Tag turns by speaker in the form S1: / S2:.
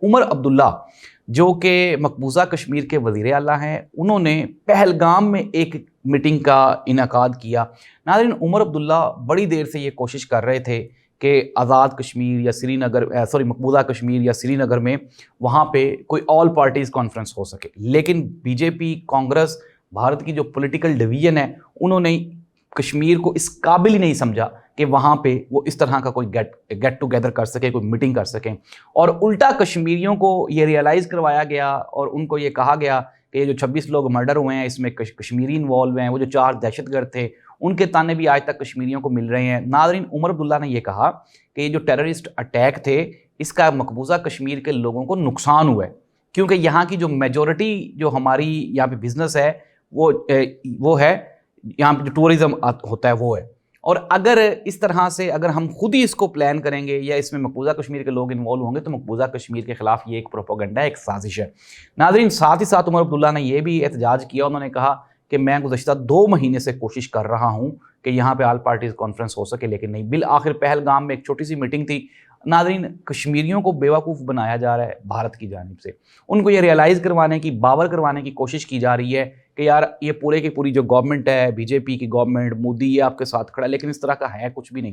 S1: عمر عبداللہ جو کہ مقبوضہ کشمیر کے وزیر اعلیٰ ہیں، انہوں نے پہلگام میں ایک میٹنگ کا انعقاد کیا۔ ناظرین، عمر عبداللہ بڑی دیر سے یہ کوشش کر رہے تھے کہ آزاد کشمیر یا مقبوضہ کشمیر یا سری نگر میں وہاں پہ کوئی آل پارٹیز کانفرنس ہو سکے، لیکن بی جے پی، کانگریس، بھارت کی جو پولیٹیکل ڈویژن ہے، انہوں نے کشمیر کو اس قابل ہی نہیں سمجھا کہ وہاں پہ وہ اس طرح کا کوئی گیٹ ٹوگیدر کر سکے، کوئی میٹنگ کر سکیں، اور الٹا کشمیریوں کو یہ ریئلائز کروایا گیا اور ان کو یہ کہا گیا کہ یہ جو 26 لوگ مرڈر ہوئے ہیں اس میں کشمیری انوالو ہیں، وہ جو 4 دہشت گرد تھے ان کے تانے بھی آج تک کشمیریوں کو مل رہے ہیں۔ ناظرین، عمر عبداللہ نے یہ کہا کہ یہ جو ٹیررسٹ اٹیک تھے اس کا مقبوضہ کشمیر کے لوگوں کو نقصان ہوا ہے، کیونکہ یہاں کی جو میجورٹی جو ہماری یہاں پہ بزنس ہے وہ ہے، یہاں پہ جو ٹورزم ہوتا ہے وہ ہے، اور اگر اس طرح سے اگر ہم خود ہی اس کو پلان کریں گے یا اس میں مقبوضہ کشمیر کے لوگ انوالو ہوں گے تو مقبوضہ کشمیر کے خلاف یہ ایک پروپیگنڈا ہے، ایک سازش ہے۔ ناظرین، ساتھ ہی ساتھ عمر عبداللہ نے یہ بھی احتجاج کیا، انہوں نے کہا کہ میں گزشتہ 2 مہینے سے کوشش کر رہا ہوں کہ یہاں پہ آل پارٹیز کانفرنس ہو سکے، لیکن نہیں، بالآخر پہلگام میں ایک چھوٹی سی میٹنگ تھی۔ ناظرین، کشمیریوں کو بیوقوف بنایا جا رہا ہے بھارت کی جانب سے، ان کو یہ ریئلائز کروانے کی، باور کروانے کی کوشش کی جا رہی ہے کہ یار یہ پورے کی پوری جو گورنمنٹ ہے، بی جے پی کی گورنمنٹ، مودی یہ آپ کے ساتھ کھڑا ہے، لیکن اس طرح کا ہے کچھ بھی نہیں۔